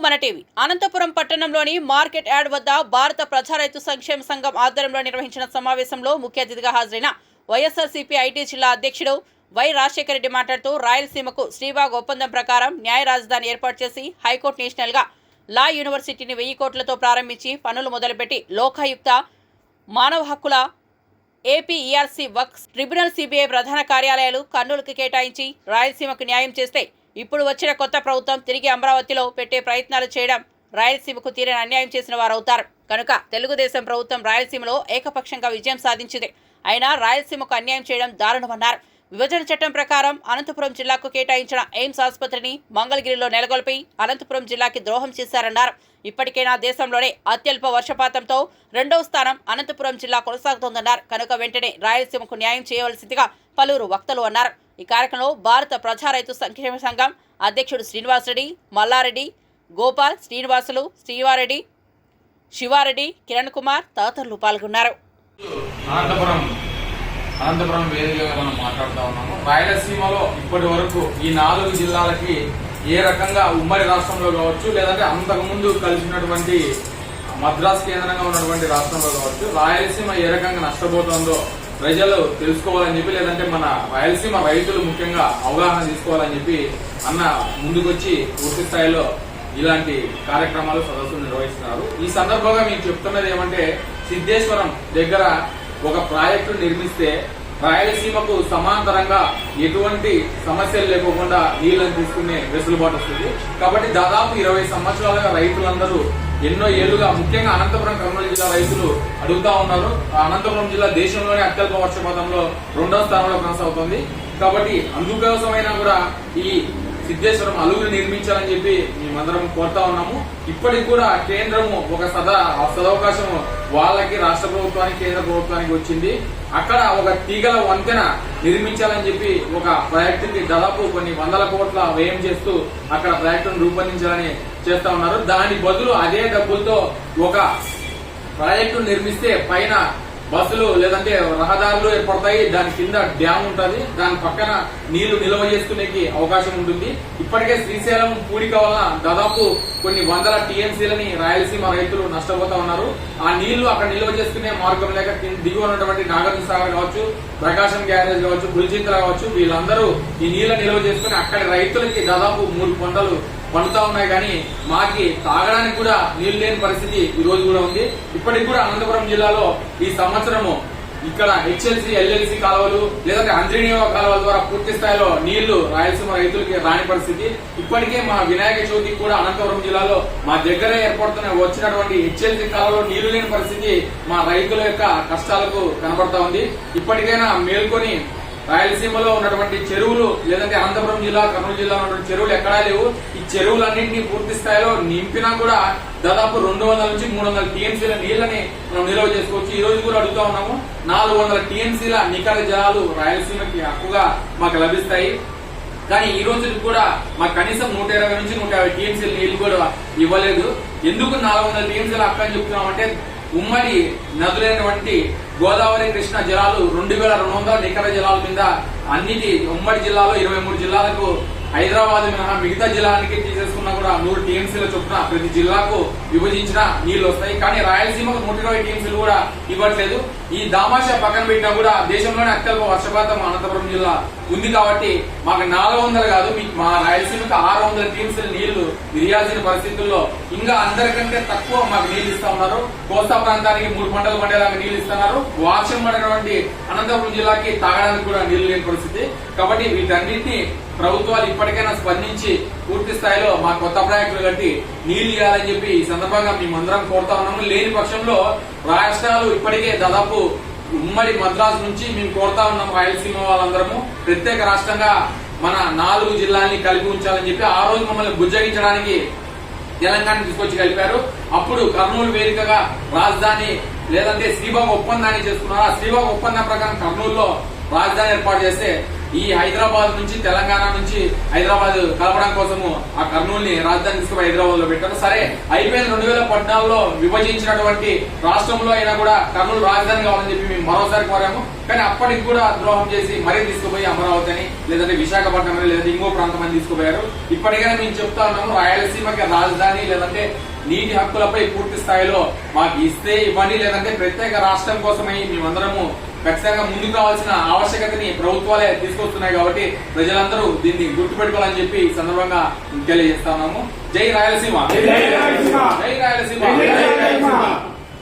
మన టీవీ అనంతపురం పట్టణంలోని market yard వద్ద భారత ప్రజా రైతు సంక్షేమ సంఘం ఆధ్వర్యంలో నిర్వహించిన సమావేశంలో ముఖ్య అతిథిగా హాజరైన వైఎస్ఆర్సీపీ ఐటీ జిల్లా అధ్యక్షుడు వై రాజశేఖర రెడ్డి మాట్లాడుతూ రాయలసీమకు శ్రీబాగ్ ఒప్పందం ప్రకారం న్యాయ రాజధాని ఏర్పాటు చేసి హైకోర్టు నేషనల్ గా లా యూనివర్సిటీని 1000 కోట్లతో ప్రారంభించి పనులు మొదలుపెట్టి లోకాయుక్త మానవ హక్కుల ఏపీఈఆర్సీ వర్క్స్ ట్రిబ్యునల్ సిబిఐ ప్రధాన కార్యాలయాలు కర్నూలుకు కేటాయించి రాయలసీమకు న్యాయం చేస్తే ఇప్పుడు వచ్చిన కొత్త ప్రభుత్వం తిరిగి అమరావతిలో పెట్టే ప్రయత్నాలు చేయడం రాయలసీమకు తీరని అన్యాయం చేసిన వారు అవుతారు కనుక తెలుగుదేశం ప్రభుత్వం రాయలసీమలో ఏకపక్షంగా విజయం సాధించింది. అయినా రాయలసీమకు అన్యాయం చేయడం దారుణమన్నారు. విభజన చట్టం ప్రకారం అనంతపురం జిల్లాకు కేటాయించిన ఎయిమ్స్ ఆసుపత్రిని మంగళగిరిలో నెలకొల్పి అనంతపురం జిల్లాకి ద్రోహం చేశారన్నారు. ఇప్పటికైనా దేశంలోనే అత్యల్ప వర్షపాతంతో 2వ స్థానం అనంతపురం జిల్లా కొనసాగుతోందన్నారు. కనుక వెంటనే రాయలసీమకు న్యాయం చేయవలసిందిగా పలువురు వక్తలు అన్నారు. ఈ కార్యక్రమంలో భారత ప్రజా రైతు సంక్షేమ సంఘం అధ్యక్షుడు శ్రీనివాసరెడ్డి, మల్లారెడ్డి, గోపాల్, శ్రీనివాసులు, శ్రీవారెడ్డి, శివారెడ్డి, కిరణ్ కుమార్ తదితరులు పాల్గొన్నారు. అనంతపురం వేదికగా మనం మాట్లాడుతూ ఉన్నాము. రాయలసీమలో ఇప్పటి వరకు ఈ 4 జిల్లాలకి ఏ రకంగా ఉమ్మడి రాష్ట్రంలో కావచ్చు, లేదంటే అంతకుముందు కలిసినటువంటి మద్రాస్ కేంద్రంగా ఉన్నటువంటి రాష్ట్రంలో కావచ్చు, రాయలసీమ ఏ రకంగా నష్టపోతుందో ప్రజలు తెలుసుకోవాలని చెప్పి, లేదంటే మన రాయలసీమ రైతులు ముఖ్యంగా అవగాహన తీసుకోవాలని చెప్పి అన్న ముందుకొచ్చి పూర్తి స్థాయిలో ఇలాంటి కార్యక్రమాలు సదస్సులు నిర్వహిస్తున్నారు. ఈ సందర్భంగా మీకు చెప్తున్నది ఏమంటే, సిద్ధేశ్వరం దగ్గర ఒక ప్రాజెక్టు నిర్మిస్తే రాయలసీమకు సమాంతరంగా ఎటువంటి సమస్యలు లేకుండా నీళ్లను తీసుకునే వెసులుబాటు వస్తుంది. కాబట్టి దాదాపు 20 సంవత్సరాలుగా రైతులందరూ ఎన్నో ఏళ్లుగా, ముఖ్యంగా అనంతపురం కర్నూలు జిల్లా రైతులు అడుగుతా ఉన్నారు. అనంతపురం జిల్లా దేశంలోనే అత్యల్ప వర్షపాతంలో 2వ స్థానంలో కొనసాగుతుంది. కాబట్టి అందుకోసమైనా కూడా ఈ సిద్ధేశ్వరం అలుగులు నిర్మించాలని చెప్పి మేమందరం కోరుతా ఉన్నాము. ఇప్పటికి కూడా కేంద్రము ఒక సదవకాశం వాళ్ళకి, రాష్ట్ర ప్రభుత్వానికి, కేంద్ర ప్రభుత్వానికి వచ్చింది. అక్కడ ఒక తీగల వంతెన నిర్మించాలని చెప్పి ఒక ప్రాజెక్టుకి దాదాపు కొన్ని 100 కోట్ల వ్యయం చేస్తూ అక్కడ ప్రాజెక్టును రూపొందించాలని చేస్తా ఉన్నారు. దాని బదులు అదే డబ్బులతో ఒక ప్రాజెక్టు నిర్మిస్తే పైన బస్సులు లేదంటే రహదారులు ఏర్పడతాయి, దాని కింద డ్యామ్ ఉంటుంది, దాని పక్కన నీళ్లు నిల్వ చేసుకునేకి అవకాశం ఉంటుంది. ఇప్పటికే శ్రీశైలం పూడిక వలన దాదాపు కొన్ని 100 టీఎంసీలని రాయలసీమ రైతులు నష్టపోతా ఉన్నారు. ఆ నీళ్లు అక్కడ నిల్వ చేసుకునే మార్గం లేక దిగువ ఉన్నటువంటి నాగార్జున సాగర్ కావచ్చు, ప్రకాశం గ్యారేజ్ కావచ్చు, గుల్చింతల కావచ్చు, వీళ్ళందరూ ఈ నీళ్ల నిల్వ చేసుకుని అక్కడి రైతులకి దాదాపు 3 పంటలు పండుతా ఉన్నాయి. కానీ మాకి తాగడానికి కూడా నీళ్లు లేని పరిస్థితి ఈ రోజు కూడా ఉంది. ఇప్పటికి కూడా అనంతపురం జిల్లాలో ఈ సంవత్సరము ఇక్కడ హెచ్ఎల్సీ, ఎల్ఎల్సీ కాలువలు లేదంటే అంద్రినీవ కాలువల ద్వారా పూర్తి స్థాయిలో నీళ్లు రాయలసీమ రైతులకి రాని పరిస్థితి. ఇప్పటికే మా వినాయక చవితికి కూడా అనంతపురం జిల్లాలో మా దగ్గరే వచ్చినటువంటి హెచ్ఎల్సీ కాలువలో నీళ్లు లేని పరిస్థితి మా రైతుల యొక్క కష్టాలకు కనబడతా ఉంది. ఇప్పటికైనా మేల్కొని రాయలసీమలో ఉన్నటువంటి చెరువులు లేదంటే అనంతపురం జిల్లా, కర్నూలు జిల్లా ఉన్నటువంటి చెరువులు ఎక్కడా లేవు. ఈ చెరువులన్నింటినీ పూర్తి స్థాయిలో నింపినా కూడా దాదాపు 200 నుంచి 300 టీఎంసీల నీళ్లని మనం నిల్వ చేసుకోవచ్చు. ఈ రోజు కూడా అడుగుతా ఉన్నాము, 400 టీఎంసీల నికర జలాలు రాయలసీమకి హక్కుగా మాకు లభిస్తాయి. కానీ ఈ రోజు కూడా మాకు కనీసం 120 నుంచి 150 టీఎంసీల నీళ్లు కూడా ఇవ్వలేదు. ఎందుకు 400 టీఎంసీల హక్కు అని చెప్తున్నామంటే, ఉమ్మడి నదులైనటువంటి గోదావరి, కృష్ణ జలాలు 2200 నికర జలాల మీద అన్నిటి ఉమ్మడి జిల్లాలో 23 జిల్లాలకు, హైదరాబాద్ మినహా మిగతా జిల్లానికి తీసేసుకున్నా కూడా 100 టీఎంసీల చొప్పున ప్రతి జిల్లాకు విభజించిన నీళ్లు వస్తాయి. కానీ రాయలసీమకు 120 టీఎంసీలు కూడా ఇవ్వట్లేదు. ఈ దామాషా పక్కన పెట్టినా కూడా దేశంలోనే అత్యల్ప వర్షపాతం అనంతపురం జిల్లా ఉంది. కాబట్టి మాకు 400 కాదు, మా రాయలసీమకు 600 టీఎంసీల నీళ్లు ఇవ్వాల్సిన పరిస్థితుల్లో ఇంకా అందరికంటే తక్కువ మాకు నీళ్లు ఇస్తా ఉన్నారు. కోస్తా ప్రాంతానికి 3 పంటలు పండేలాగా నీళ్లు ఇస్తున్నారు. వర్షం పడినటువంటి అనంతపురం జిల్లాకి తాగడానికి కూడా నీళ్లు లేని పరిస్థితి. కాబట్టి వీటన్నిటిని ప్రభుత్వాలు ఇప్పటికైనా స్పందించి పూర్తి స్థాయిలో మా కొత్త ప్రాజెక్టులు కట్టి నీళ్లు ఇవ్వాలని చెప్పి ఈ సందర్భంగా మేమందరం కోరుతా ఉన్నాము. లేని పక్షంలో రాష్ట్రాలు ఇప్పటికే దాదాపు ఉమ్మడి మద్రాసు నుంచి మేము కోరుతా ఉన్నాం, రాయలసీమ వాళ్ళందరము ప్రత్యేక రాష్ట్రంగా మన 4 జిల్లాల్ని కలిపి ఉంచాలని చెప్పి ఆ రోజు మమ్మల్ని బుజ్జగించడానికి తెలంగాణ తీసుకొచ్చి కలిపారు. అప్పుడు కర్నూలు వేదికగా రాజధాని లేదంటే శ్రీబాగ్ ఒప్పందాన్ని చేసుకున్నారు. ఆ శ్రీబాగ్ ఒప్పందం ప్రకారం కర్నూలులో రాజధాని ఏర్పాటు చేస్తే ఈ హైదరాబాద్ నుంచి తెలంగాణ నుంచి హైదరాబాద్ కలపడం కోసము ఆ కర్నూలుని రాజధాని తీసుకుని హైదరాబాద్ లో పెట్టారు. సరే అయిపోయిన 2014లో విభజించినటువంటి రాష్ట్రంలో అయినా కూడా కర్నూలు రాజధాని కావాలని చెప్పి మేము మరోసారి కోరాము. కానీ అప్పటికి కూడా ద్రోహం చేసి మరీ తీసుకుపోయి అమరావతి అని లేదంటే విశాఖపట్నం అని లేదంటే ఇంకో ప్రాంతం అని తీసుకుపోయారు. ఇప్పటికైనా మేము చెప్తా ఉన్నాము, రాయలసీమకి రాజధాని లేదంటే నీటి హక్కులపై పూర్తి స్థాయిలో మాకు ఇస్తే ఇవ్వండి, లేదంటే ప్రత్యేక రాష్ట్రం కోసమై మేమందరము ఖచ్చితంగా ముందుకు రావాల్సిన ఆవశ్యకతని ప్రభుత్వాలే తీసుకొస్తున్నాయి. కాబట్టి ప్రజలందరూ దీన్ని గుర్తుపెట్టుకోవాలని చెప్పి ఈ సందర్భంగా తెలియజేస్తా ఉన్నాము. జై రాయలసీమ, జై రాయలసీమ.